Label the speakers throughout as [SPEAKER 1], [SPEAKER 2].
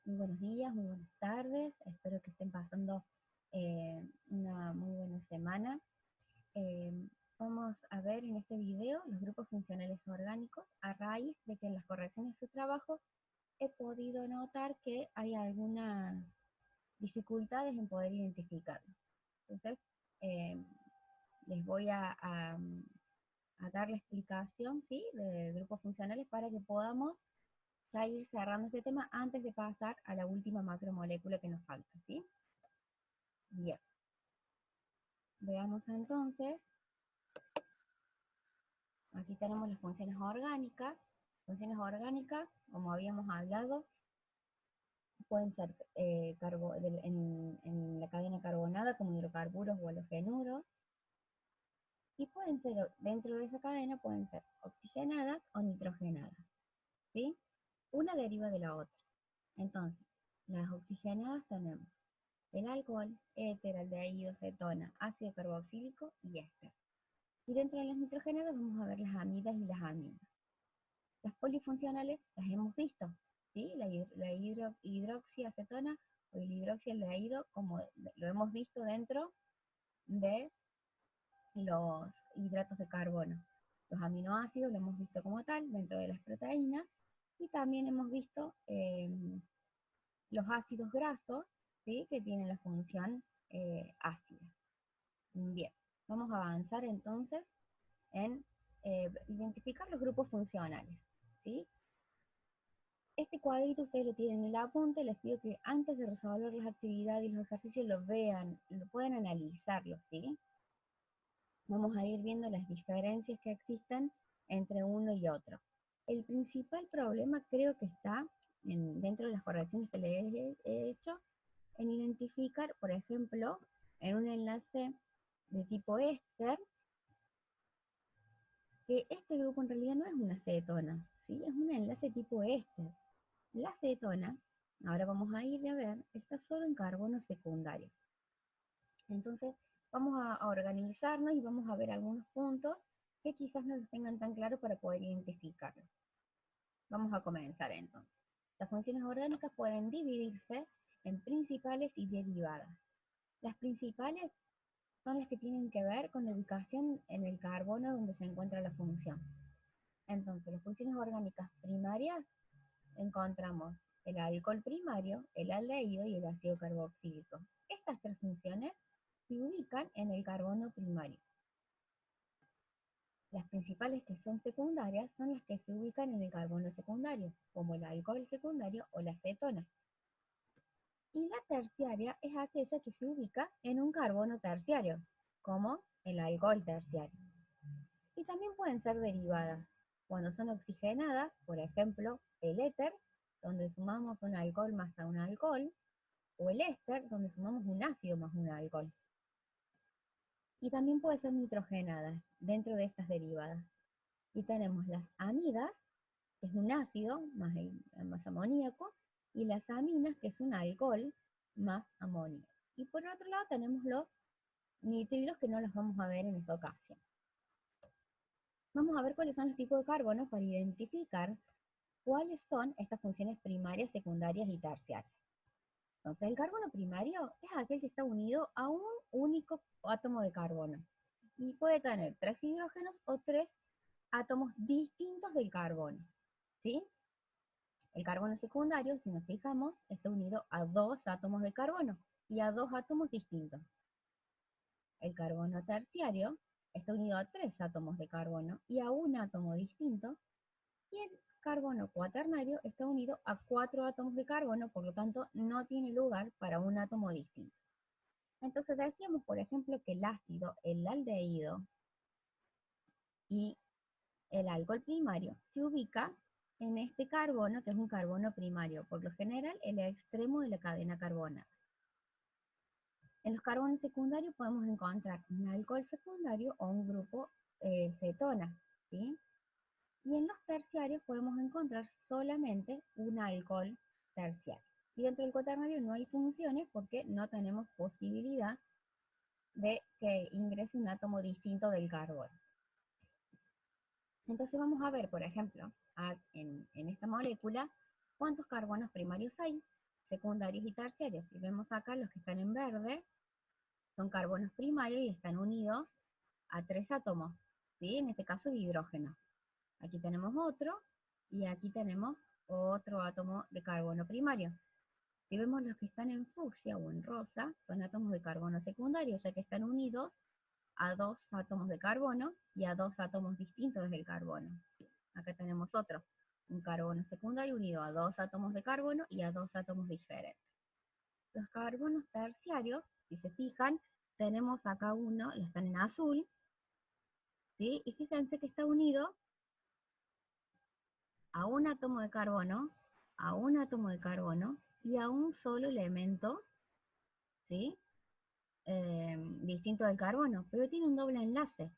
[SPEAKER 1] Muy buenos días, muy buenas tardes. Espero que estén pasando una muy buena semana. Eh, Vamos a ver en este video los grupos funcionales orgánicos a raíz de que en las correcciones de su trabajo he podido notar que hay algunas dificultades en poder identificarlos. Entonces, eh, les voy a dar la explicación, ¿sí?, de grupos funcionales para que podamos ya ir cerrando este tema antes de pasar a la última macromolécula que nos falta, ¿sí? Bien, veamos entonces, aquí tenemos las funciones orgánicas. Funciones orgánicas, como habíamos hablado, pueden ser en la cadena carbonada como hidrocarburos o halogenuros, y pueden ser, dentro de esa cadena, pueden ser oxigenadas o nitrogenadas, ¿sí? Una deriva de la otra. Entonces, las oxigenadas tenemos el alcohol, éter, aldehído, cetona, ácido carboxílico y éster. Y dentro de las nitrogenadas vamos a ver las amidas y las aminas. Las polifuncionales las hemos visto, ¿sí? La hidroxiacetona o el hidroxialdehído, como lo hemos visto dentro de los hidratos de carbono. Los aminoácidos lo hemos visto como tal dentro de las proteínas, y también hemos visto los ácidos grasos, ¿sí?, que tienen la función ácida. Bien, vamos a avanzar entonces en identificar los grupos funcionales, ¿sí? Este cuadrito ustedes lo tienen en el apunte. Les pido que antes de resolver las actividades y los ejercicios lo vean, lo puedan analizarlo, ¿sí? Vamos a ir viendo las diferencias que existen entre uno y otro. El principal problema creo que está dentro de las correcciones que les he hecho, en identificar, por ejemplo, en un enlace de tipo éster, que este grupo en realidad no es una cetona, ¿sí? Es un enlace tipo éster. La cetona, ahora vamos a ir a ver, está solo en carbono secundario. Entonces, vamos a organizarnos y vamos a ver algunos puntos que quizás no los tengan tan claros para poder identificarlos. Vamos a comenzar entonces. Las funciones orgánicas pueden dividirse en principales y derivadas. Las principales son las que tienen que ver con la ubicación en el carbono donde se encuentra la función. Entonces, las funciones orgánicas primarias encontramos el alcohol primario, el aldehído y el ácido carboxílico. Estas tres funciones se ubican en el carbono primario. Las principales que son secundarias son las que se ubican en el carbono secundario, como el alcohol secundario o la cetona. Y la terciaria es aquella que se ubica en un carbono terciario, como el alcohol terciario. Y también pueden ser derivadas. Cuando son oxigenadas, por ejemplo, el éter, donde sumamos un alcohol más a un alcohol, o el éster, donde sumamos un ácido más un alcohol. Y también puede ser nitrogenada dentro de estas derivadas. Y tenemos las amidas, que es un ácido más amoníaco, y las aminas, que es un alcohol más amonio. Y por otro lado tenemos los nitrilos, que no los vamos a ver en esta ocasión. Vamos a ver cuáles son los tipos de carbono para identificar cuáles son estas funciones primarias, secundarias y terciarias. Entonces, el carbono primario es aquel que está unido a un único átomo de carbono y puede tener 3 hidrógenos o 3 átomos distintos del carbono, ¿sí? El carbono secundario, si nos fijamos, está unido a 2 átomos de carbono y a 2 átomos distintos. El carbono terciario está unido a 3 átomos de carbono y a un átomo distinto, y el carbono cuaternario está unido a 4 átomos de carbono, por lo tanto no tiene lugar para un átomo distinto. Entonces decíamos, por ejemplo, que el ácido, el aldehído y el alcohol primario se ubica en este carbono, que es un carbono primario, por lo general el extremo de la cadena carbonada. En los carbonos secundarios podemos encontrar un alcohol secundario o un grupo cetona, ¿sí? Y en los terciarios podemos encontrar solamente un alcohol terciario. Y dentro del cuaternario no hay funciones porque no tenemos posibilidad de que ingrese un átomo distinto del carbono. Entonces vamos a ver, por ejemplo, en esta molécula, cuántos carbonos primarios hay. secundarios y terciarios. Si vemos acá, los que están en verde son carbonos primarios y están unidos a 3 átomos, ¿sí? En este caso de hidrógeno. Aquí tenemos otro, y aquí tenemos otro átomo de carbono primario. Si vemos los que están en fucsia o en rosa, son átomos de carbono secundario, ya que están unidos a 2 átomos de carbono y a 2 átomos distintos del carbono. Acá tenemos otro, un carbono secundario unido a 2 átomos de carbono y a 2 átomos diferentes. Los carbonos terciarios, si se fijan, tenemos acá uno, lo están en azul, ¿sí? Y fíjense que está unido a un átomo de carbono, a un átomo de carbono y a un solo elemento, ¿sí? Distinto del carbono, pero tiene un doble enlace.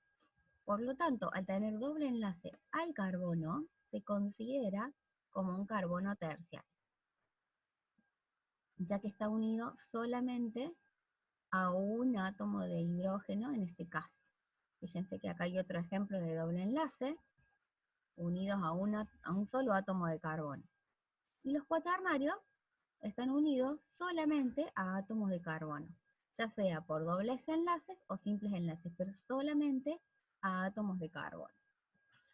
[SPEAKER 1] Por lo tanto, al tener doble enlace al carbono, se considera como un carbono terciario, ya que está unido solamente a un átomo de hidrógeno en este caso. Fíjense que acá hay otro ejemplo de doble enlace, unidos a un solo átomo de carbono. Y los cuaternarios están unidos solamente a átomos de carbono, ya sea por dobles enlaces o simples enlaces, pero solamente a átomos de carbono.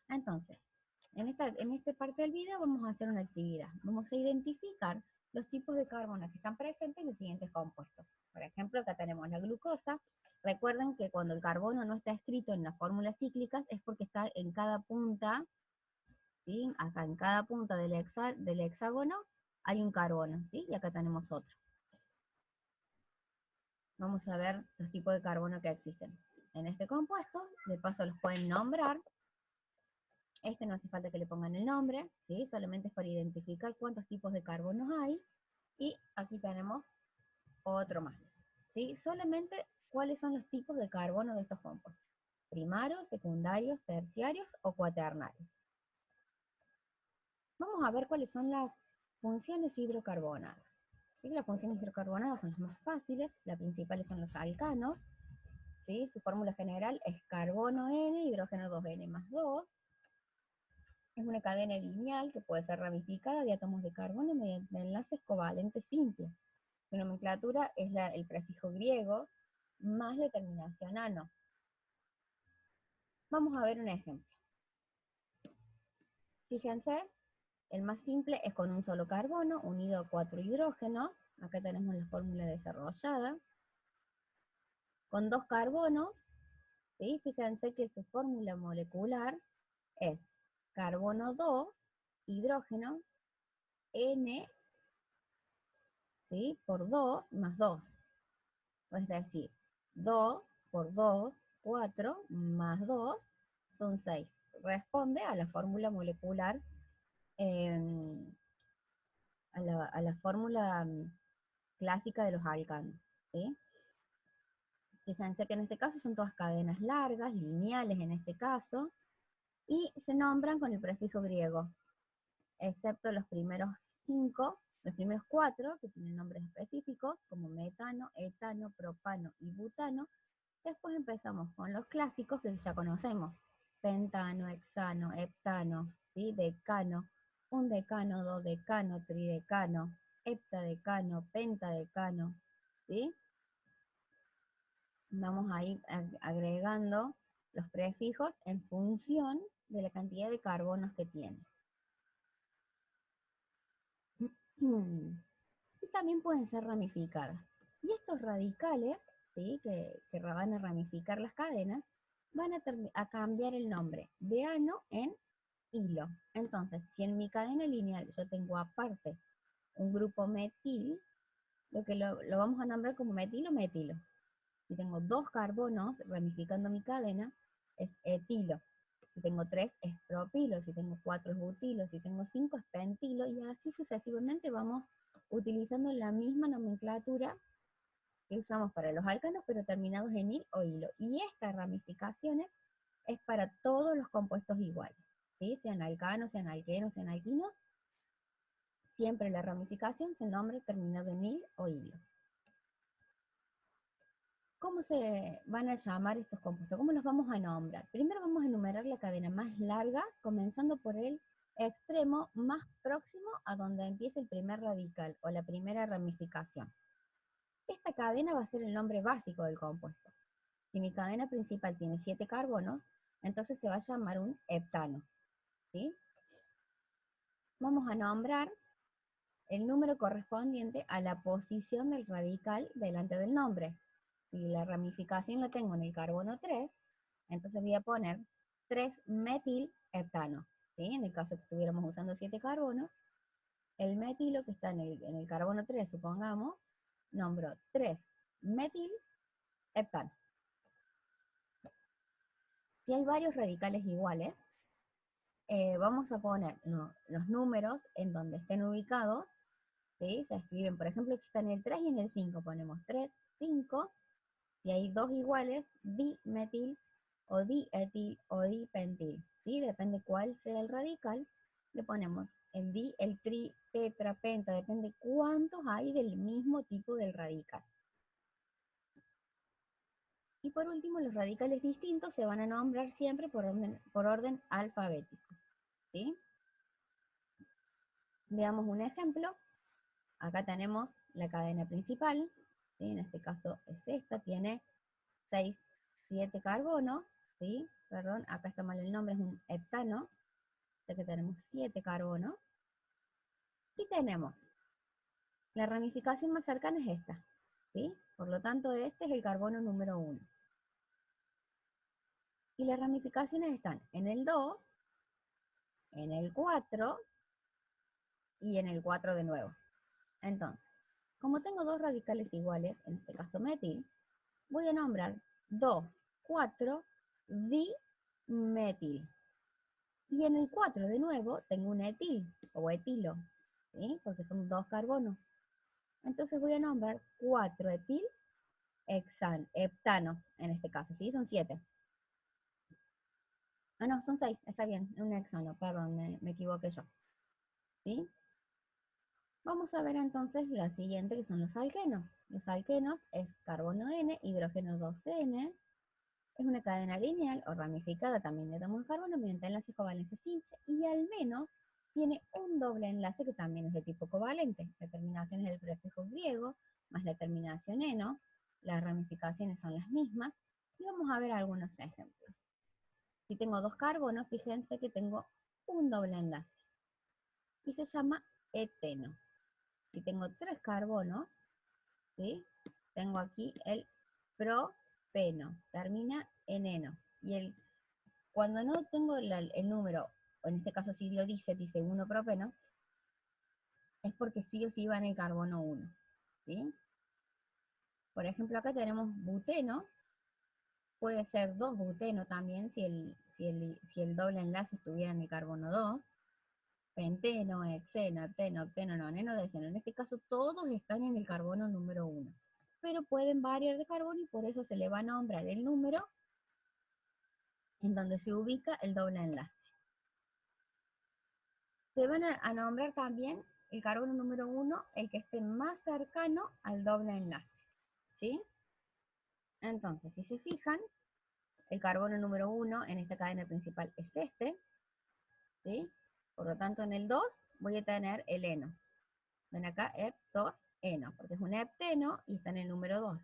[SPEAKER 1] Entonces, en esta parte del video vamos a hacer una actividad. Vamos a identificar los tipos de carbono que están presentes en los siguientes compuestos. Por ejemplo, acá tenemos la glucosa. Recuerden que cuando el carbono no está escrito en las fórmulas cíclicas es porque está en cada punta, ¿sí? Acá en cada punta del hexágono hay un carbono, ¿sí? Y acá tenemos otro. Vamos a ver los tipos de carbono que existen en este compuesto. De paso los pueden nombrar. Este no hace falta que le pongan el nombre, ¿sí? Solamente es para identificar cuántos tipos de carbonos hay. Y aquí tenemos otro más, ¿sí? Solamente cuáles son los tipos de carbono de estos compuestos. Primarios, secundarios, terciarios o cuaternarios. Vamos a ver cuáles son las funciones hidrocarbonadas. ¿Sí? Las funciones hidrocarbonadas son las más fáciles, las principales son los alcanos, ¿sí? Su fórmula general es carbono N, hidrógeno 2N más 2. Es una cadena lineal que puede ser ramificada de átomos de carbono mediante enlaces covalentes simples. Su nomenclatura es el prefijo griego más la terminación ano. Vamos a ver un ejemplo. Fíjense, el más simple es con un solo carbono unido a 4 hidrógenos. Acá tenemos la fórmula desarrollada. Con 2 carbonos, ¿sí? Fíjense que su fórmula molecular es carbono 2, hidrógeno, N, ¿sí? Por 2 más 2. Es decir, 2 por 2, 4 más 2 son 6. Responde a la fórmula molecular, eh, a la fórmula clásica de los alcanos, ¿sí? Fíjense que en este caso son todas cadenas largas, lineales en este caso, y se nombran con el prefijo griego, excepto los primeros 5, los primeros 4, que tienen nombres específicos, como metano, etano, propano y butano. Después empezamos con los clásicos que ya conocemos, pentano, hexano, heptano, ¿sí? Decano, un decano, dodecano, tridecano, heptadecano, pentadecano, ¿sí? Vamos a ir agregando los prefijos en función de la cantidad de carbonos que tiene. Y también pueden ser ramificadas. Y estos radicales, ¿sí? que van a ramificar las cadenas, van a cambiar el nombre de ano en hilo. Entonces, si en mi cadena lineal yo tengo aparte un grupo metil, lo vamos a nombrar como metilo, metilo. Si tengo 2 carbonos ramificando mi cadena, es etilo. Si tengo 3 es propilo, si tengo 4 es butilo, si tengo 5 es pentilo, y así sucesivamente vamos utilizando la misma nomenclatura que usamos para los alcanos, pero terminados en il o hilo. Y estas ramificaciones es para todos los compuestos iguales, ¿sí? Sean alcanos, sean alquenos, sean alquinos, siempre la ramificación se nombra terminado en il o hilo. ¿Cómo se van a llamar estos compuestos? ¿Cómo los vamos a nombrar? Primero vamos a enumerar la cadena más larga, comenzando por el extremo más próximo a donde empieza el primer radical o la primera ramificación. Esta cadena va a ser el nombre básico del compuesto. Si mi cadena principal tiene 7 carbonos, entonces se va a llamar un heptano, ¿sí? Vamos a nombrar el número correspondiente a la posición del radical delante del nombre. Si la ramificación la tengo en el carbono 3, entonces voy a poner 3-metilheptano, ¿sí? En el caso que estuviéramos usando 7 carbonos, el metilo que está en el carbono 3, supongamos, nombro 3-metilheptano. Si hay varios radicales iguales, vamos a poner los números en donde estén ubicados, ¿sí? Se escriben, por ejemplo, aquí está en el 3 y en el 5, ponemos 3, 5, si hay dos iguales, dimetil o dietil o dipentil, ¿sí? Depende cuál sea el radical, le ponemos el di, el tri, tetra, penta, depende cuántos hay del mismo tipo del radical. Y por último, los radicales distintos se van a nombrar siempre por orden alfabético, ¿sí? Veamos un ejemplo. Acá tenemos la cadena principal, ¿sí? En este caso es esta, tiene 6, 7 carbonos, ¿sí? Perdón, acá está mal el nombre, es un heptano, ya que tenemos 7 carbonos. Y tenemos, la ramificación más cercana es esta, ¿sí? Por lo tanto, este es el carbono número 1. Y las ramificaciones están en el 2, en el 4 y en el 4 de nuevo. Entonces, como tengo dos radicales iguales, en este caso metil, voy a nombrar 2, 4, dimetil. Y en el 4 de nuevo tengo un etil o etilo, ¿sí? Porque son dos carbonos. Entonces voy a nombrar 4-etil heptano, en este caso, ¿sí? Son 7. Ah, no, son 6, está bien, un hexano, perdón, me equivoqué yo, ¿sí? Vamos a ver entonces la siguiente, que son los alquenos. Los alquenos es carbono N, hidrógeno 2N, es una cadena lineal o ramificada también de átomos de carbono mediante enlace covalente simple y al menos tiene un doble enlace que también es de tipo covalente. La terminación es el prefijo griego más la terminación eno. Las ramificaciones son las mismas y vamos a ver algunos ejemplos. Si tengo dos carbonos, fíjense que tengo un doble enlace y se llama eteno. Si tengo tres carbonos, ¿sí? Tengo aquí el propeno, termina en eno. Y cuando no tengo el número, o en este caso si lo dice 1 propeno, es porque sí o sí va en el carbono 1, ¿sí? Por ejemplo, acá tenemos buteno, puede ser 2 buteno también si el doble enlace estuviera en el carbono 2, penteno, hexeno, hepteno, octeno, noneno, deceno. En este caso todos están en el carbono número 1, pero pueden variar de carbono y por eso se le va a nombrar el número en donde se ubica el doble enlace. Se van a nombrar también el carbono número 1, el que esté más cercano al doble enlace, ¿sí? Entonces, si se fijan, el carbono número 1 en esta cadena principal es este, ¿sí? Por lo tanto, en el 2 voy a tener el eno. Ven acá, hep2eno, porque es un hepteno y está en el número 2.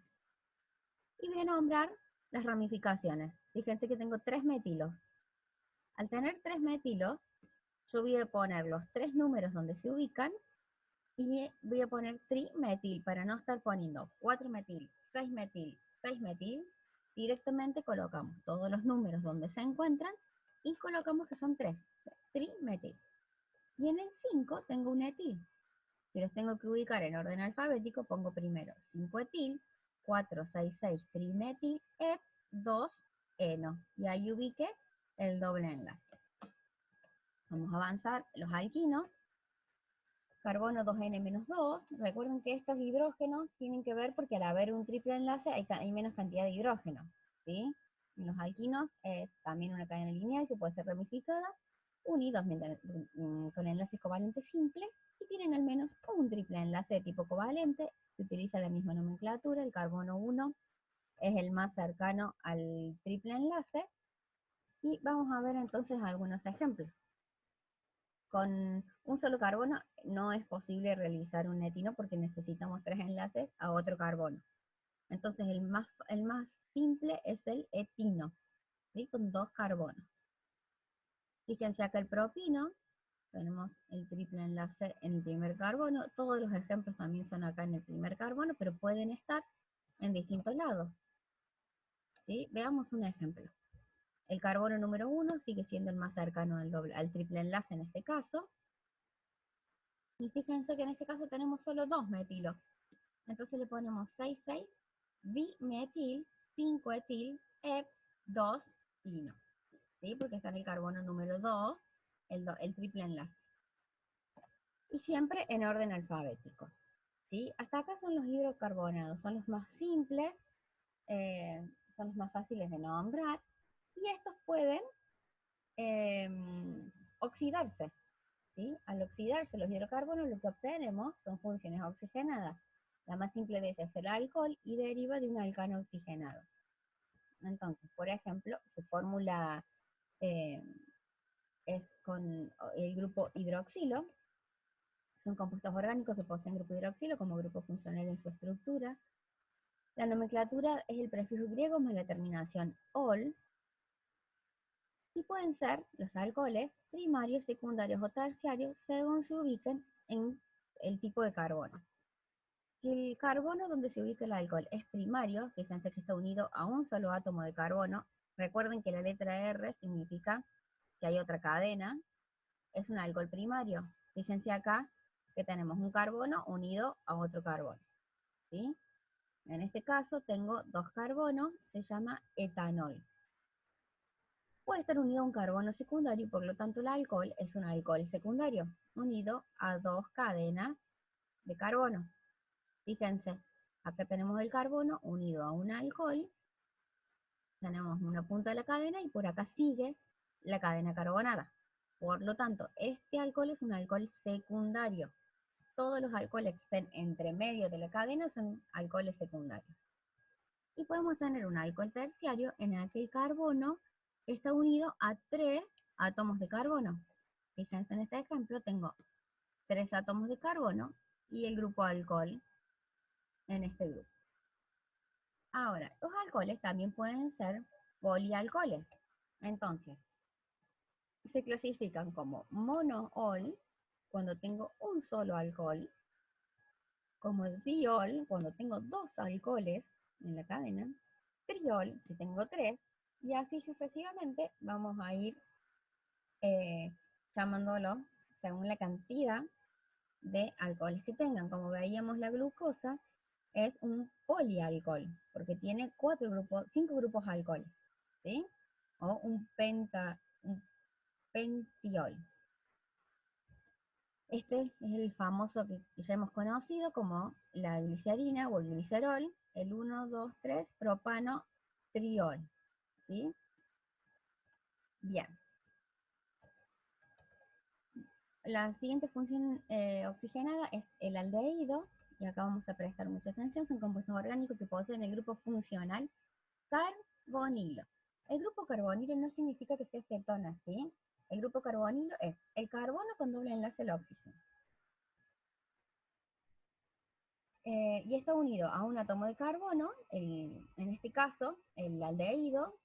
[SPEAKER 1] Y voy a nombrar las ramificaciones. Fíjense que tengo 3 metilos. Al tener 3 metilos, yo voy a poner los 3 números donde se ubican y voy a poner trimetil para no estar poniendo 4-metil, 6-metil, 6-metil. Directamente colocamos todos los números donde se encuentran y colocamos que son 3, trimetil. Y en el 5 tengo un etil. Si los tengo que ubicar en orden alfabético, pongo primero 5-etil, 4-6-6 trimetil, hep, 2 eno. Y ahí ubiqué el doble enlace. Vamos a avanzar los alquinos. Carbono 2N-2, recuerden que estos hidrógenos tienen que ver porque al haber un triple enlace hay menos cantidad de hidrógeno, ¿sí? En los alquinos es también una cadena lineal que puede ser ramificada, unidos con enlaces covalentes simples y tienen al menos un triple enlace de tipo covalente, se utiliza la misma nomenclatura, el carbono 1 es el más cercano al triple enlace y vamos a ver entonces algunos ejemplos. con un solo carbono no es posible realizar un etino porque necesitamos 3 enlaces a otro carbono. Entonces el más simple es el etino, ¿sí? Con 2 carbonos. Fíjense acá el propino, tenemos el triple enlace en el primer carbono. Todos los ejemplos también son acá en el primer carbono, pero pueden estar en distintos lados. ¿Sí? Veamos un ejemplo. El carbono número 1 sigue siendo el más cercano al triple enlace en este caso. Y fíjense que en este caso tenemos solo 2 metilos. Entonces le ponemos 6,6, dimetil, 5-etil, ep, 2-ino. ¿Sí? Porque está en el carbono número 2, el triple enlace. Y siempre en orden alfabético. ¿Sí? Hasta acá son los hidrocarbonados, son los más simples, son los más fáciles de nombrar, y estos pueden oxidarse. ¿Sí? Al oxidarse los hidrocarbonos, lo que obtenemos son funciones oxigenadas. La más simple de ellas es el alcohol y deriva de un alcano oxigenado. Entonces, por ejemplo, su fórmula es con el grupo hidroxilo. Son compuestos orgánicos que poseen grupo hidroxilo como grupo funcional en su estructura. La nomenclatura es el prefijo griego más la terminación -ol, y pueden ser los alcoholes primarios, secundarios o terciarios según se ubiquen en el tipo de carbono. Si el carbono donde se ubica el alcohol es primario, fíjense que está unido a un solo átomo de carbono. Recuerden que la letra R significa que hay otra cadena, es un alcohol primario. Fíjense acá que tenemos un carbono unido a otro carbono, ¿sí? En este caso tengo 2 carbonos, se llama etanol. Puede estar unido a un carbono secundario y por lo tanto el alcohol es un alcohol secundario, unido a 2 cadenas de carbono. Fíjense, acá tenemos el carbono unido a un alcohol, tenemos una punta de la cadena y por acá sigue la cadena carbonada. Por lo tanto, este alcohol es un alcohol secundario. Todos los alcoholes que estén entre medio de la cadena son alcoholes secundarios. Y podemos tener un alcohol terciario en el que el carbono está unido a 3 átomos de carbono. Fíjense en este ejemplo, tengo 3 átomos de carbono y el grupo alcohol en este grupo. Ahora, los alcoholes también pueden ser polialcoholes. Entonces, se clasifican como monool, cuando tengo un solo alcohol, como diol, cuando tengo 2 alcoholes en la cadena, triol, si tengo 3, y así sucesivamente vamos a ir llamándolo según la cantidad de alcoholes que tengan. Como veíamos, la glucosa es un polialcohol, porque tiene 5 grupos alcoholes, ¿sí? O un pentiol. Este es el famoso que ya hemos conocido como la glicerina o el glicerol, el 1, 2, 3, propano, triol, ¿sí? Bien. La siguiente función oxigenada es el aldehído, y acá vamos a prestar mucha atención, son compuestos orgánicos que poseen el grupo funcional carbonilo. El grupo carbonilo no significa que sea cetona, ¿sí? El grupo carbonilo es el carbono con doble enlace al oxígeno. Y está unido a un átomo de carbono, en este caso el aldehído.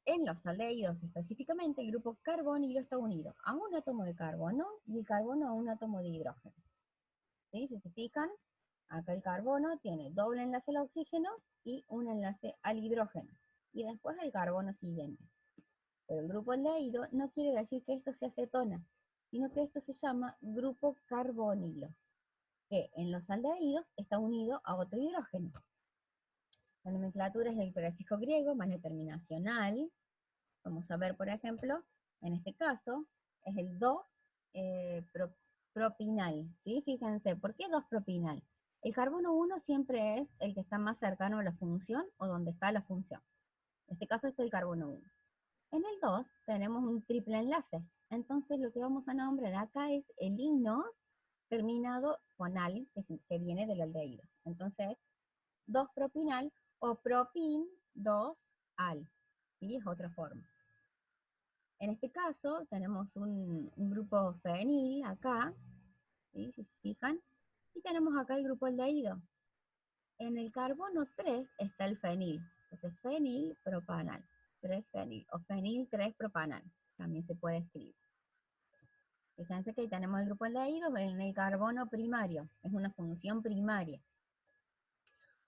[SPEAKER 1] En los aldehídos específicamente, el grupo carbonilo está unido a un átomo de carbono y el carbono a un átomo de hidrógeno. ¿Sí? Si se fijan, acá el carbono tiene doble enlace al oxígeno y un enlace al hidrógeno. Y después el carbono siguiente. Pero el grupo aldehído no quiere decir que esto sea cetona, sino que esto se llama grupo carbonilo, que en los aldehídos está unido a otro hidrógeno. La nomenclatura es el prefijo griego más la terminación al. Vamos a ver, por ejemplo, en este caso, es el 2-propinal. ¿Sí? Fíjense, ¿por qué 2-propinal? El carbono 1 siempre es el que está más cercano a la función o donde está la función. En este caso es el carbono 1. En el 2 tenemos un triple enlace. Entonces lo que vamos a nombrar acá es el ino terminado con al, que viene del aldehído. Entonces, 2-propinal o propin 2-al. ¿Sí? Es otra forma. En este caso tenemos un grupo fenil acá, ¿sí? Si se fijan, y tenemos acá el grupo aldehído. En el carbono 3 está el fenil, entonces fenil propanal, 3-fenil, o fenil 3-propanal, también se puede escribir. Fíjense que ahí tenemos el grupo aldehído en el carbono primario, es una función primaria.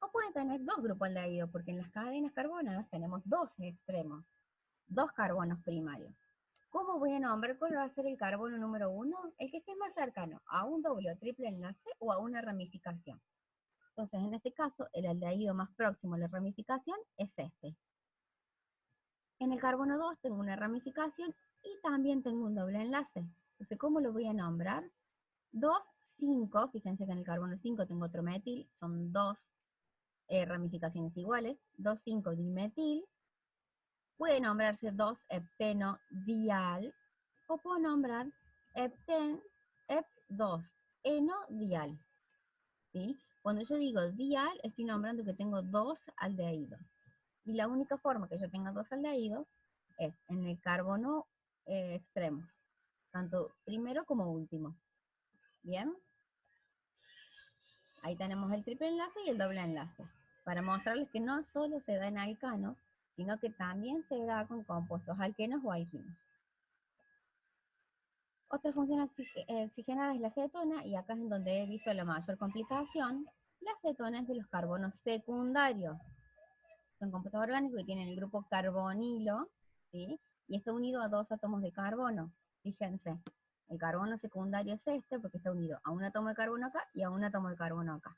[SPEAKER 1] O puede tener dos grupos aldehídos, porque en las cadenas carbonadas tenemos dos extremos, dos carbonos primarios. ¿Cómo voy a nombrar cuál va a ser el carbono número 1? El que esté más cercano a un doble o triple enlace o a una ramificación. Entonces, en este caso, el aldehído más próximo a la ramificación es este. En el carbono 2 tengo una ramificación y también tengo un doble enlace. Entonces, ¿cómo lo voy a nombrar? 2,5, fíjense que en el carbono 5 tengo otro metil, son dos ramificaciones iguales, 2,5-dimetil, puede nombrarse 2-hepteno-dial, o puedo nombrar hep2 enodial, ¿sí? Cuando yo digo dial, estoy nombrando que tengo dos aldehídos. Y la única forma que yo tenga dos aldehídos es en el carbono extremos, tanto primero como último. ¿Bien? Ahí tenemos el triple enlace y el doble enlace, para mostrarles que no solo se da en alcanos, sino que también se da con compuestos alquenos o alquinos. Otra función oxigenada es la cetona, y acá es en donde he visto la mayor complicación. La cetona es de los carbonos secundarios. Son compuestos orgánicos que tienen el grupo carbonilo, ¿sí? Y está unido a dos átomos de carbono. Fíjense, el carbono secundario es este, porque está unido a un átomo de carbono acá y a un átomo de carbono acá.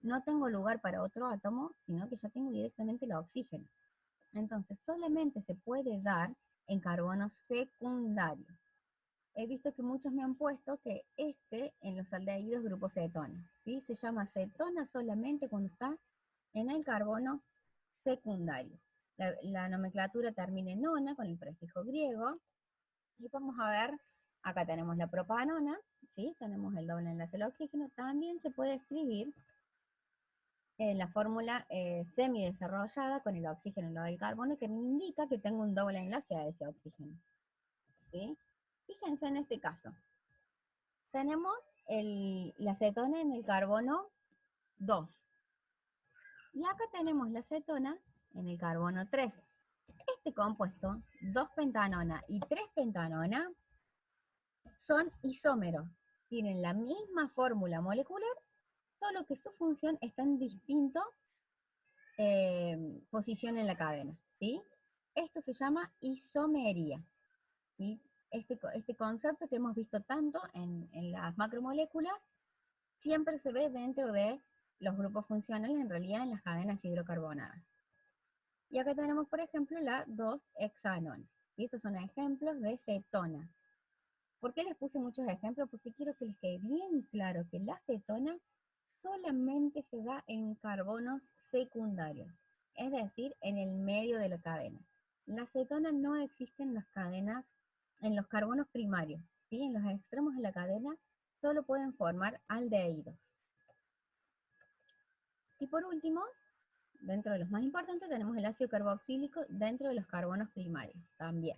[SPEAKER 1] No tengo lugar para otro átomo, sino que ya tengo directamente el oxígeno. Entonces, solamente se puede dar en carbonos secundarios. He visto que muchos me han puesto que en los aldehídos grupo cetona, ¿sí? Se llama cetona solamente cuando está en el carbono secundario. La nomenclatura termina en nona, con el prefijo griego, y vamos a ver, acá tenemos la propanona, ¿sí? Tenemos el doble enlace del oxígeno, también se puede escribir en la fórmula semidesarrollada con el oxígeno al lado del carbono, que me indica que tengo un doble enlace a ese oxígeno, ¿sí? Fíjense en este caso. Tenemos la cetona en el carbono 2. Y acá tenemos la cetona en el carbono 3. Este compuesto, 2-pentanona y 3-pentanona, son isómeros. Tienen la misma fórmula molecular, solo que su función está en distinto posición en la cadena, ¿sí? Esto se llama isomería, ¿sí? Este concepto que hemos visto tanto en las macromoléculas, siempre se ve dentro de los grupos funcionales, en realidad en las cadenas hidrocarbonadas. Y acá tenemos, por ejemplo, la 2-hexanona. Y estos son ejemplos de cetona. ¿Por qué les puse muchos ejemplos? Porque quiero que les quede bien claro que la cetona solamente se da en carbonos secundarios, es decir, en el medio de la cadena. La cetona no existe en las cadenas, en los carbonos primarios, ¿sí? En los extremos de la cadena solo pueden formar aldehídos. Y por último, dentro de los más importantes, tenemos el ácido carboxílico dentro de los carbonos primarios también.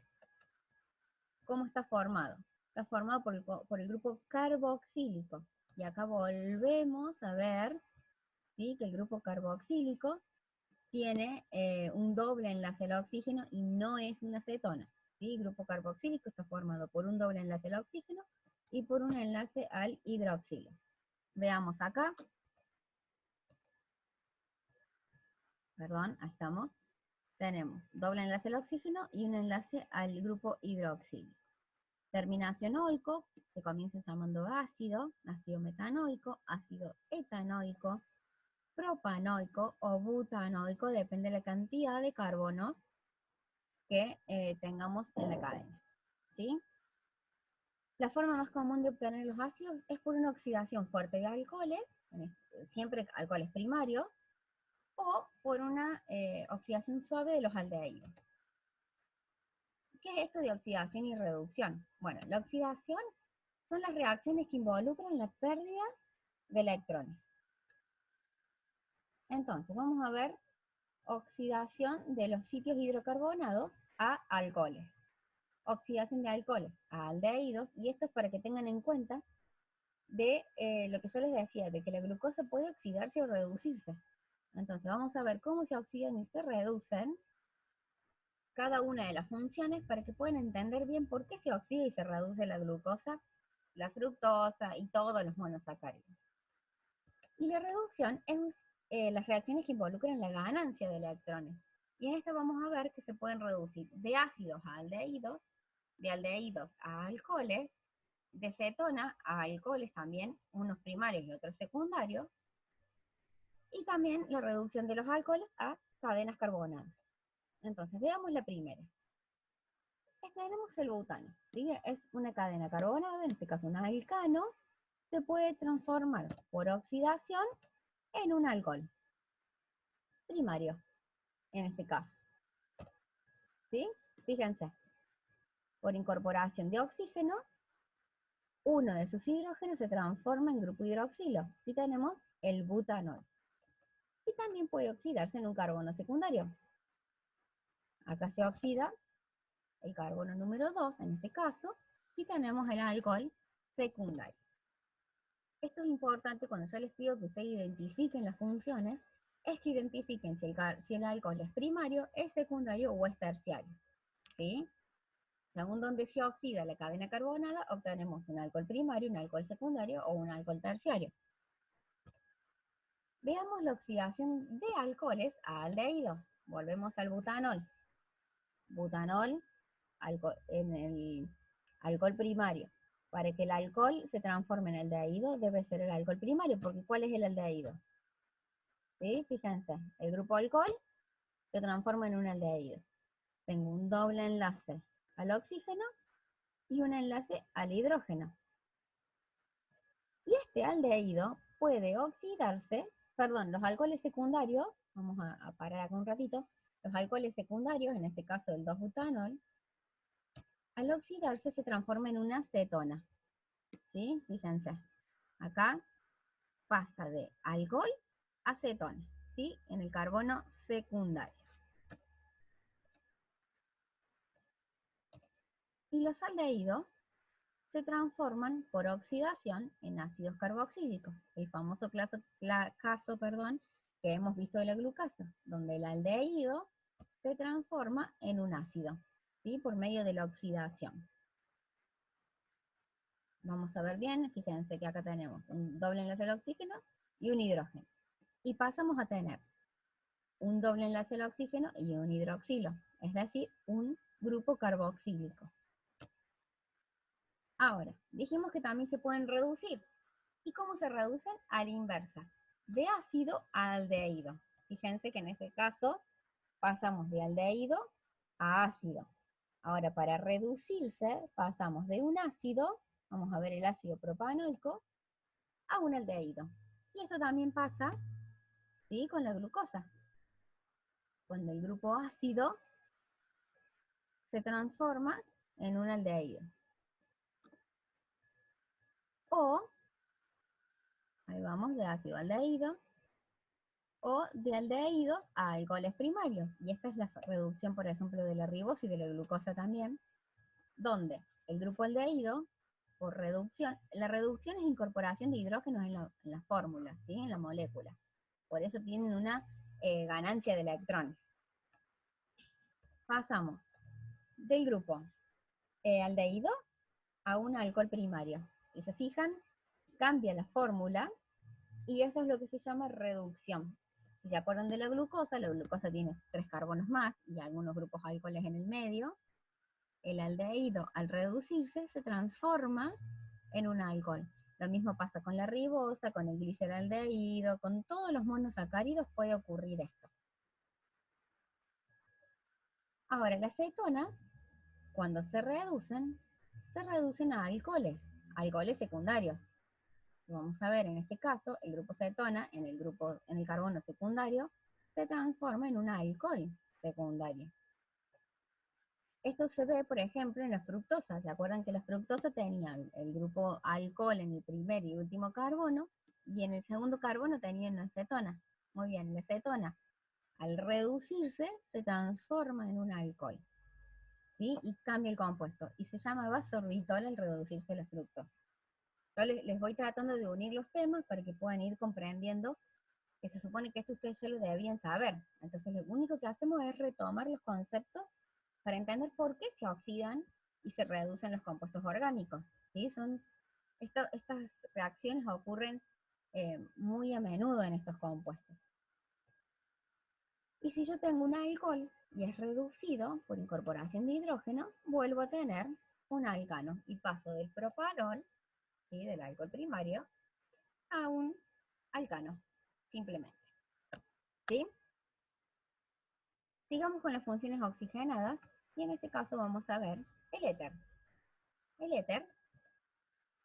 [SPEAKER 1] ¿Cómo está formado? Está formado por el grupo carboxílico. Y acá volvemos a ver, ¿sí?, que el grupo carboxílico tiene un doble enlace al oxígeno y no es una cetona, ¿sí? El grupo carboxílico está formado por un doble enlace al oxígeno y por un enlace al hidroxilo. Veamos acá. Perdón, ahí estamos. Tenemos doble enlace al oxígeno y un enlace al grupo hidroxilo. Terminación oico, se comienza llamando ácido metanoico, ácido etanoico, propanoico o butanoico, depende de la cantidad de carbonos que tengamos en la cadena, ¿sí? La forma más común de obtener los ácidos es por una oxidación fuerte de alcoholes, siempre alcoholes primarios, o por una oxidación suave de los aldehídos. ¿Qué es esto de oxidación y reducción? Bueno, la oxidación son las reacciones que involucran la pérdida de electrones. Entonces, vamos a ver oxidación de los sitios hidrocarbonados a alcoholes. oxidación de alcoholes a aldehídos, y esto es para que tengan en cuenta de lo que yo les decía, de que la glucosa puede oxidarse o reducirse. Entonces vamos a ver cómo se oxidan y se reducen cada una de las funciones para que puedan entender bien por qué se oxida y se reduce la glucosa, la fructosa y todos los monosacáridos. Y la reducción es las reacciones que involucran la ganancia de electrones. Y en esta vamos a ver que se pueden reducir de ácidos a aldehídos, de aldehídos a alcoholes, de cetona a alcoholes también, unos primarios y otros secundarios, y también la reducción de los alcoholes a cadenas carbonadas. Entonces veamos la primera. Tenemos el butano, ¿sí? Es una cadena carbonada, en este caso un alcano, se puede transformar por oxidación en un alcohol primario, en este caso, ¿sí? Fíjense, por incorporación de oxígeno, uno de sus hidrógenos se transforma en grupo hidroxilo y tenemos el butanol. Y también puede oxidarse en un carbono secundario. Acá se oxida el carbono número 2, en este caso, y tenemos el alcohol secundario. Esto es importante cuando yo les pido que ustedes identifiquen las funciones, es que identifiquen si el alcohol es primario, es secundario o es terciario, ¿sí? Según donde se oxida la cadena carbonada, obtenemos un alcohol primario, un alcohol secundario o un alcohol terciario. Veamos la oxidación de alcoholes a aldehídos. Volvemos al butanol. Butanol en el alcohol primario. Para que el alcohol se transforme en aldehído debe ser el alcohol primario, porque ¿cuál es el aldehído? ¿Sí? Fíjense, el grupo alcohol se transforma en un aldehído. Tengo un doble enlace al oxígeno y un enlace al hidrógeno. Y este aldehído puede oxidarse, perdón, los alcoholes secundarios, vamos a parar acá un ratito, los alcoholes secundarios, en este caso el 2-butanol, al oxidarse se transforma en una cetona, ¿sí? Fíjense, acá pasa de alcohol a cetona, ¿sí? En el carbono secundario. Y los aldehídos se transforman por oxidación en ácidos carboxílicos, el famoso caso que hemos visto de la glucosa, donde el aldehído se transforma en un ácido, ¿sí? Por medio de la oxidación. Vamos a ver bien, fíjense que acá tenemos un doble enlace al oxígeno y un hidrógeno. Y pasamos a tener un doble enlace al oxígeno y un hidroxilo, es decir, un grupo carboxílico. Ahora, dijimos que también se pueden reducir. ¿Y cómo se reducen? A la inversa, de ácido a aldehído. Fíjense que en este caso pasamos de aldehído a ácido. Ahora, para reducirse, pasamos de un ácido, vamos a ver el ácido propanoico, a un aldehído. Y esto también pasa, ¿sí?, con la glucosa. Cuando el grupo ácido se transforma en un aldehído. O, ahí vamos, de ácido a aldehído, o de aldehídos a alcoholes primarios. Y esta es la reducción, por ejemplo, de la ribosa y de la glucosa también, donde el grupo aldehído, por reducción, la reducción es incorporación de hidrógenos en la fórmula, ¿sí?, en la molécula. Por eso tienen una ganancia de electrones. Pasamos del grupo aldehído a un alcohol primario. Si se fijan, cambia la fórmula y eso es lo que se llama reducción. Si se acuerdan de la glucosa tiene 3 carbonos más y algunos grupos alcoholes en el medio. El aldehído, al reducirse, se transforma en un alcohol. Lo mismo pasa con la ribosa, con el gliceraldehído, con todos los monosacáridos puede ocurrir esto. Ahora, las cetonas, cuando se reducen a alcoholes secundarios. Vamos a ver, en este caso, el grupo cetona en el carbono secundario se transforma en un alcohol secundario. Esto se ve, por ejemplo, en la fructosa. ¿Se acuerdan que la fructosa tenía el grupo alcohol en el primer y último carbono y en el segundo carbono tenía una cetona? Muy bien, la cetona, al reducirse, se transforma en un alcohol. ¿sí? Y cambia el compuesto. Y se llamaba sorbitol al reducirse la fructosa. Yo les voy tratando de unir los temas para que puedan ir comprendiendo que se supone que esto ustedes ya lo debían saber. Entonces lo único que hacemos es retomar los conceptos para entender por qué se oxidan y se reducen los compuestos orgánicos. ¿Sí? Estas reacciones ocurren muy a menudo en estos compuestos. Y si yo tengo un alcohol y es reducido por incorporación de hidrógeno, vuelvo a tener un alcano y paso del propanol, ¿sí?, del alcohol primario, a un alcano, simplemente. ¿Sí? Sigamos con las funciones oxigenadas y en este caso vamos a ver el éter. El éter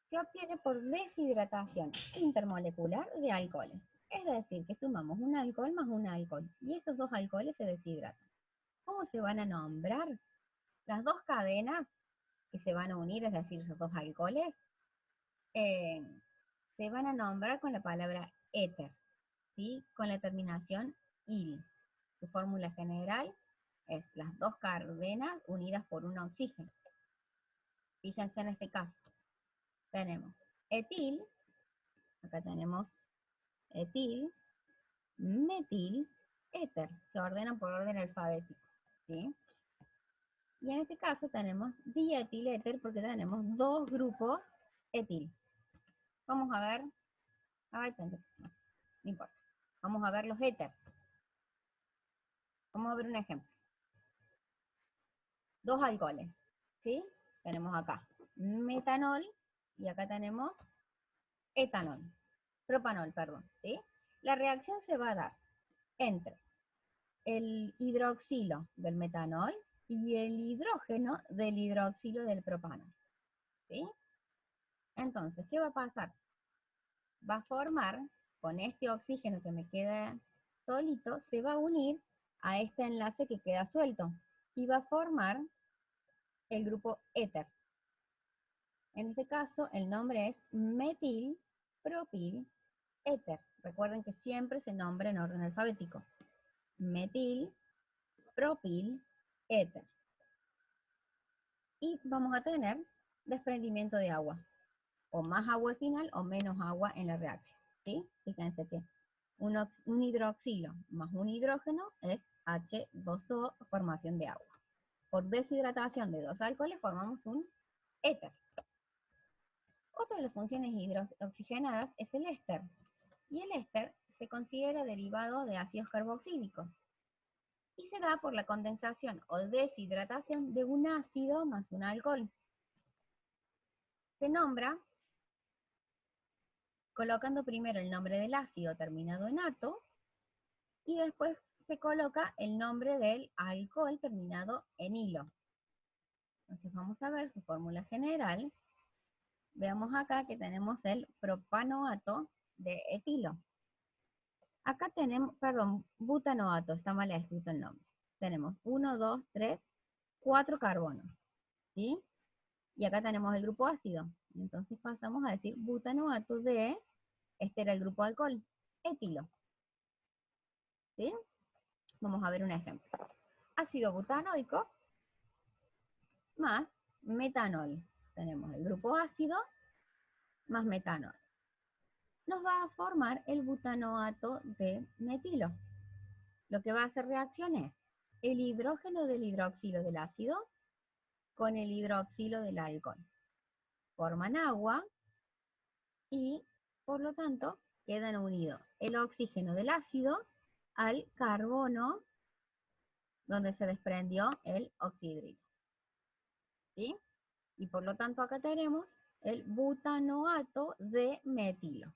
[SPEAKER 1] se obtiene por deshidratación intermolecular de alcoholes. Es decir, que sumamos un alcohol más un alcohol y esos dos alcoholes se deshidratan. ¿Cómo se van a nombrar? Las dos cadenas que se van a unir, es decir, esos dos alcoholes, se van a nombrar con la palabra éter, ¿sí?, con la terminación il. Su fórmula general es las dos cadenas unidas por un oxígeno. Fíjense en este caso. Tenemos etil, acá tenemos etil, metil, éter. Se ordenan por orden alfabético, ¿sí? Y en este caso tenemos dietiléter porque tenemos dos grupos etil. Vamos a ver, no importa. Vamos a ver los éter. Vamos a ver un ejemplo. Dos alcoholes, ¿sí? Tenemos acá metanol y acá tenemos etanol, propanol, perdón, ¿sí? La reacción se va a dar entre el hidroxilo del metanol y el hidrógeno del hidroxilo del propanol, ¿sí? Entonces, ¿qué va a pasar? Va a formar, con este oxígeno que me queda solito, se va a unir a este enlace que queda suelto y va a formar el grupo éter. En este caso, el nombre es metil propil éter. Recuerden que siempre se nombra en orden alfabético. Metil propil éter. Y vamos a tener desprendimiento de agua. O más agua al final o menos agua en la reacción, ¿sí? Fíjense que un hidroxilo más un hidrógeno es H2O, formación de agua. Por deshidratación de dos alcoholes formamos un éter. Otra de las funciones hidrooxigenadas es el éster. Y el éster se considera derivado de ácidos carboxílicos. Y se da por la condensación o deshidratación de un ácido más un alcohol. Se nombra colocando primero el nombre del ácido terminado en ato y después se coloca el nombre del alcohol terminado en hilo. Entonces vamos a ver su fórmula general. Veamos acá que tenemos el propanoato de etilo. Acá tenemos, perdón, butanoato, está mal escrito el nombre. Tenemos 1, 2, 3, 4 carbonos, ¿sí? Y acá tenemos el grupo ácido. Entonces pasamos a decir butanoato de, este era el grupo alcohol, etilo. ¿Sí? Vamos a ver un ejemplo. Ácido butanoico más metanol. Tenemos el grupo ácido más metanol. Nos va a formar el butanoato de metilo. Lo que va a hacer reacción es el hidrógeno del hidroxilo del ácido con el hidroxilo del alcohol. Forman agua y, por lo tanto, quedan unidos el oxígeno del ácido al carbono donde se desprendió el oxidrilo. ¿Sí? Y por lo tanto acá tenemos el butanoato de metilo.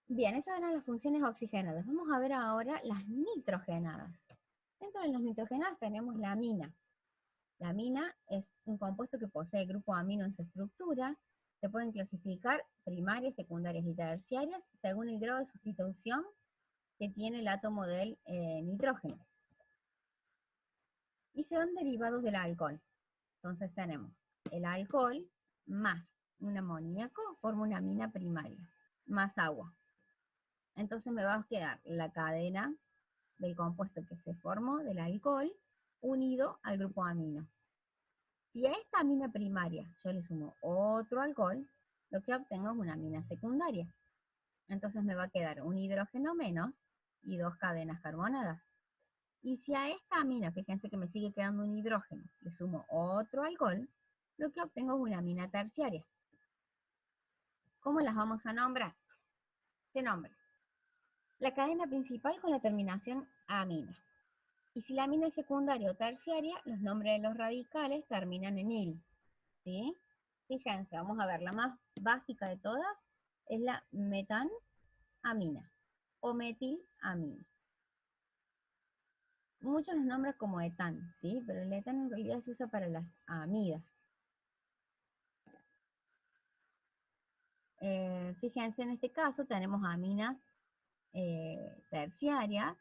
[SPEAKER 1] Bien, esas eran las funciones oxigenadas. Vamos a ver ahora las nitrogenadas. Dentro de las nitrogenadas tenemos la amina. La amina es un compuesto que posee grupo amino en su estructura. Se pueden clasificar primarias, secundarias y terciarias según el grado de sustitución que tiene el átomo del nitrógeno. Y son derivados del alcohol. Entonces tenemos el alcohol más un amoníaco forma una amina primaria, más agua. Entonces me va a quedar la cadena del compuesto que se formó del alcohol unido al grupo amino. Si a esta amina primaria yo le sumo otro alcohol, lo que obtengo es una amina secundaria. Entonces me va a quedar un hidrógeno menos y dos cadenas carbonadas. Y si a esta amina, fíjense que me sigue quedando un hidrógeno, le sumo otro alcohol, lo que obtengo es una amina terciaria. ¿Cómo las vamos a nombrar? Se nombra la cadena principal con la terminación amina. Y si la amina es secundaria o terciaria, los nombres de los radicales terminan en il. ¿Sí? Fíjense, vamos a ver, la más básica de todas es la metanamina o metilamina. Muchos los nombran como etan, ¿sí? Pero el etan en realidad se usa para las amidas. Fíjense, en este caso tenemos aminas terciarias,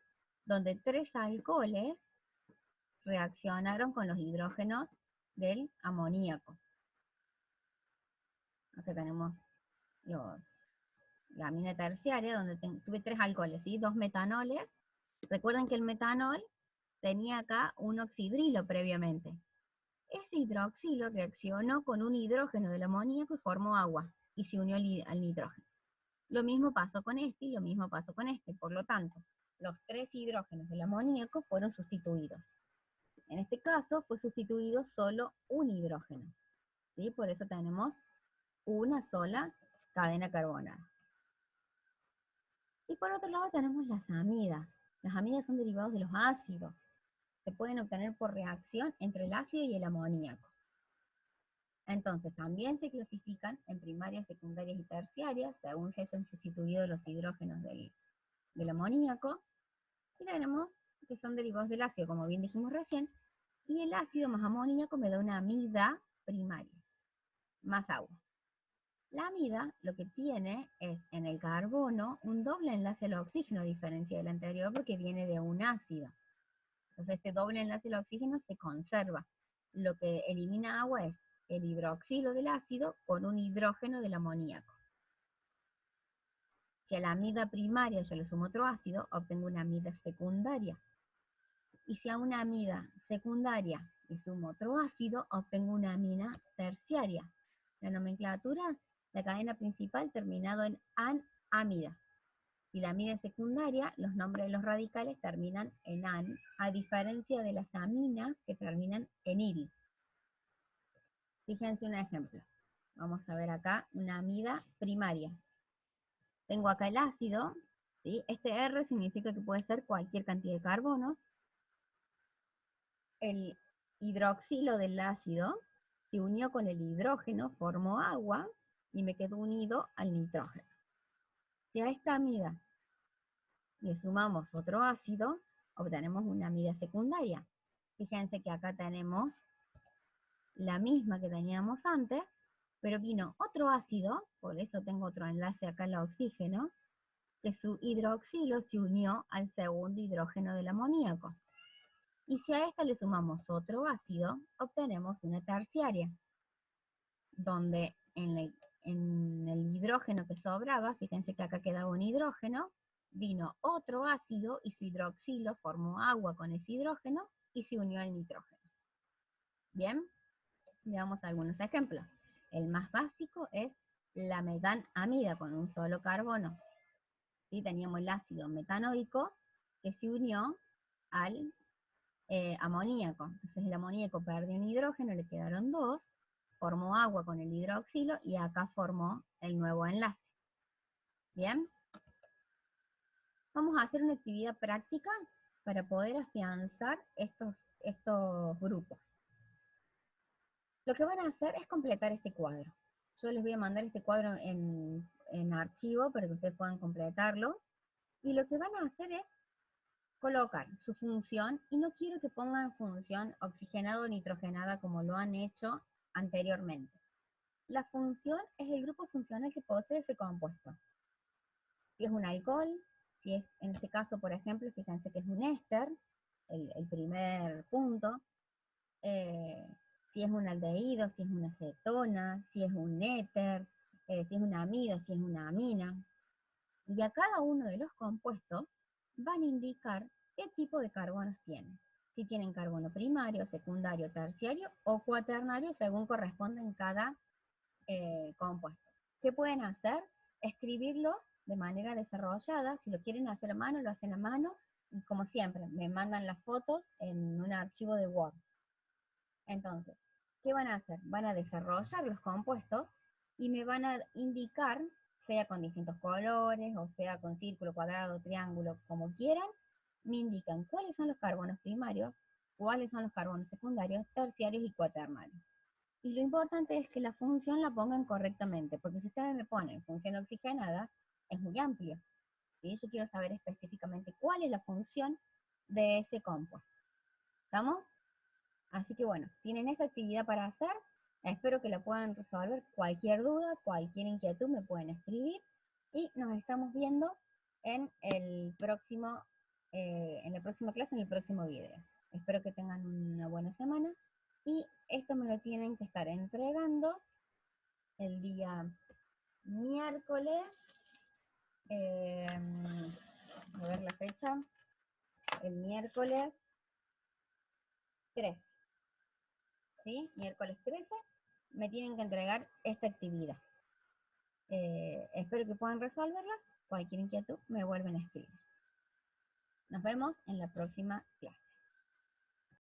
[SPEAKER 1] donde 3 alcoholes reaccionaron con los hidrógenos del amoníaco. Acá tenemos la amina terciaria, donde tuve 3 alcoholes, ¿sí? 2 metanoles. Recuerden que el metanol tenía acá un oxidrilo previamente. Ese hidroxilo reaccionó con un hidrógeno del amoníaco y formó agua, y se unió al nitrógeno. Lo mismo pasó con este y lo mismo pasó con este. Por lo tanto, los 3 hidrógenos del amoníaco fueron sustituidos. En este caso fue sustituido solo un hidrógeno, ¿sí? Por eso tenemos una sola cadena carbonada. Y por otro lado tenemos las amidas. Las amidas son derivados de los ácidos. Se pueden obtener por reacción entre el ácido y el amoníaco. Entonces también se clasifican en primarias, secundarias y terciarias, según se hayan sustituido los hidrógenos del amoníaco. Y tenemos que son derivados del ácido, como bien dijimos recién, y el ácido más amoníaco me da una amida primaria, más agua. La amida lo que tiene es en el carbono un doble enlace al oxígeno, a diferencia del anterior, porque viene de un ácido. Entonces este doble enlace al oxígeno se conserva. Lo que elimina agua es el hidroxilo del ácido con un hidrógeno del amoníaco. Si a la amida primaria yo le sumo otro ácido, obtengo una amida secundaria. Y si a una amida secundaria le sumo otro ácido, obtengo una amina terciaria. La nomenclatura, la cadena principal terminado en an-amida. Si la amida es secundaria, los nombres de los radicales terminan en an, a diferencia de las aminas que terminan en il. Fíjense un ejemplo. Vamos a ver acá una amida primaria. Tengo acá el ácido, ¿sí? Este R significa que puede ser cualquier cantidad de carbono. El hidroxilo del ácido se unió con el hidrógeno, formó agua y me quedó unido al nitrógeno. Si a esta amida le sumamos otro ácido, obtenemos una amida secundaria. Fíjense que acá tenemos la misma que teníamos antes, pero vino otro ácido, por eso tengo otro enlace acá al oxígeno, que su hidroxilo se unió al segundo hidrógeno del amoníaco. Y si a esta le sumamos otro ácido, obtenemos una terciaria, donde en el hidrógeno que sobraba, fíjense que acá quedaba un hidrógeno, vino otro ácido y su hidroxilo formó agua con ese hidrógeno y se unió al nitrógeno. Bien, veamos algunos ejemplos. El más básico es la metanamida con un solo carbono. ¿Sí? Teníamos el ácido metanoico que se unió al amoníaco. Entonces el amoníaco perdió un hidrógeno, le quedaron 2, formó agua con el hidroxilo y acá formó el nuevo enlace. Bien, vamos a hacer una actividad práctica para poder afianzar estos grupos. Lo que van a hacer es completar este cuadro. Yo les voy a mandar este cuadro en archivo para que ustedes puedan completarlo. Y lo que van a hacer es colocar su función, y no quiero que pongan función oxigenada o nitrogenada como lo han hecho anteriormente. La función es el grupo funcional que posee ese compuesto. Si es un alcohol, si es, en este caso, por ejemplo, fíjense que es un éster, el primer punto, si es un aldehído, si es una cetona, si es un éter, si es un amido, si es una amina. Y a cada uno de los compuestos van a indicar qué tipo de carbonos tienen. si tienen carbono primario, secundario, terciario o cuaternario según corresponde en cada compuesto. ¿Qué pueden hacer? Escribirlo de manera desarrollada. Si lo quieren hacer a mano, lo hacen a mano. Y como siempre, me mandan las fotos en un archivo de Word. Entonces, ¿qué van a hacer? Van a desarrollar los compuestos y me van a indicar, sea con distintos colores, o sea con círculo, cuadrado, triángulo, como quieran, me indican cuáles son los carbonos primarios, cuáles son los carbonos secundarios, terciarios y cuaternarios. Y lo importante es que la función la pongan correctamente, porque si ustedes me ponen función oxigenada, es muy amplio. ¿Sí? Yo quiero saber específicamente cuál es la función de ese compuesto. ¿Estamos? Así que bueno, tienen esta actividad para hacer. Espero que la puedan resolver. Cualquier duda, cualquier inquietud me pueden escribir. Y nos estamos viendo en en la próxima clase, en el próximo video. Espero que tengan una buena semana. Y esto me lo tienen que estar entregando el día miércoles. A ver la fecha. El miércoles 13. ¿Sí? Miércoles 13 me tienen que entregar esta actividad. Espero que puedan resolverla. Cualquier inquietud me vuelven a escribir. Nos vemos en la próxima clase.